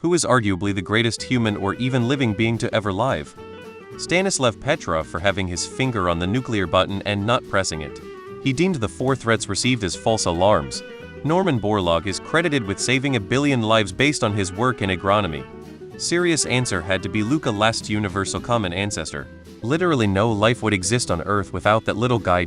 Who is arguably the greatest human or even living being to ever live? Stanislav Petrov for having his finger on the nuclear button and not pressing it. He deemed the 4 threats received as false alarms. Norman Borlaug is credited with saving 1 billion lives based on his work in agronomy. Serious answer had to be Luca Last universal common ancestor. Literally no life would exist on Earth without that little guy.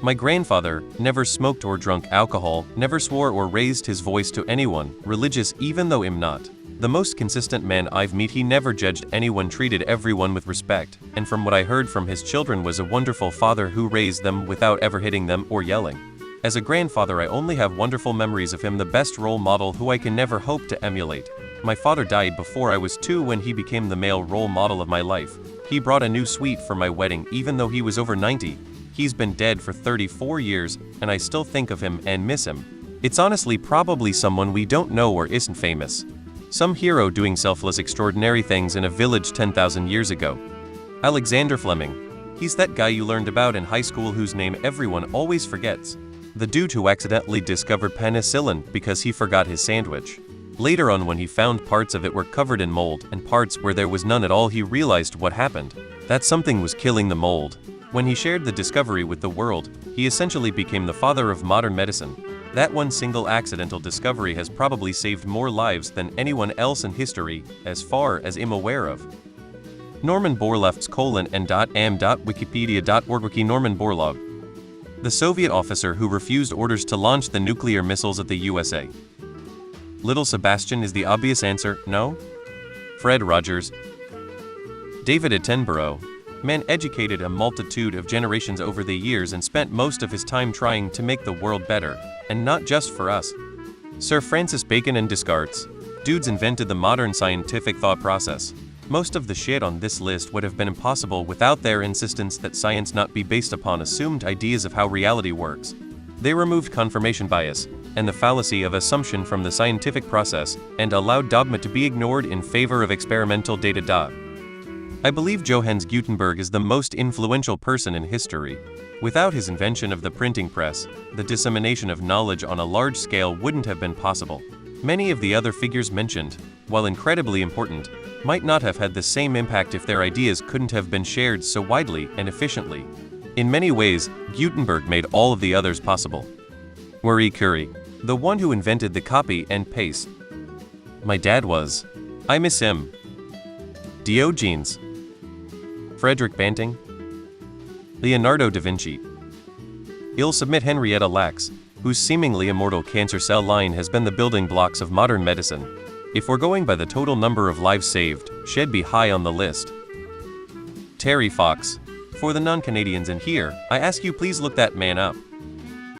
My grandfather never smoked or drunk alcohol, never swore or raised his voice to anyone, religious even though I'm not. The most consistent man I've met. He never judged anyone, treated everyone with respect, and from what I heard from his children was a wonderful father who raised them without ever hitting them or yelling. As a grandfather I only have wonderful memories of him, the best role model who I can never hope to emulate. My father died before I was 2 when he became the male role model of my life. He brought a new suite for my wedding even though he was over 90. He's been dead for 34 years, and I still think of him and miss him. It's honestly probably someone we don't know or isn't famous. Some hero doing selfless extraordinary things in a village 10,000 years ago. Alexander Fleming. He's that guy you learned about in high school whose name everyone always forgets. The dude who accidentally discovered penicillin because he forgot his sandwich. Later on, when he found parts of it were covered in mold and parts where there was none at all, he realized what happened. That something was killing the mold. When he shared the discovery with the world, he essentially became the father of modern medicine. That one single accidental discovery has probably saved more lives than anyone else in history, as far as I'm aware of. Norman Borlaug's .am.wikipedia.org Wiki Norman Borlaug. The Soviet officer who refused orders to launch the nuclear missiles at the USA. Little Sebastian is the obvious answer, no? Fred Rogers. David Attenborough. Man educated a multitude of generations over the years and spent most of his time trying to make the world better, and not just for us. Sir Francis Bacon and Descartes. Dudes invented the modern scientific thought process. Most of the shit on this list would have been impossible without their insistence that science not be based upon assumed ideas of how reality works. They removed confirmation bias and the fallacy of assumption from the scientific process and allowed dogma to be ignored in favor of experimental data. I believe Johannes Gutenberg is the most influential person in history. Without his invention of the printing press, the dissemination of knowledge on a large scale wouldn't have been possible. Many of the other figures mentioned, while incredibly important, might not have had the same impact if their ideas couldn't have been shared so widely and efficiently. In many ways, Gutenberg made all of the others possible. Marie Curie, the one who invented the copy and paste. My dad was. I miss him. Diogenes. Frederick Banting. Leonardo da Vinci. I'll submit Henrietta Lacks, whose seemingly immortal cancer cell line has been the building blocks of modern medicine. If we're going by the total number of lives saved, she'd be high on the list. Terry Fox. For the non-Canadians in here, I ask you please look that man up.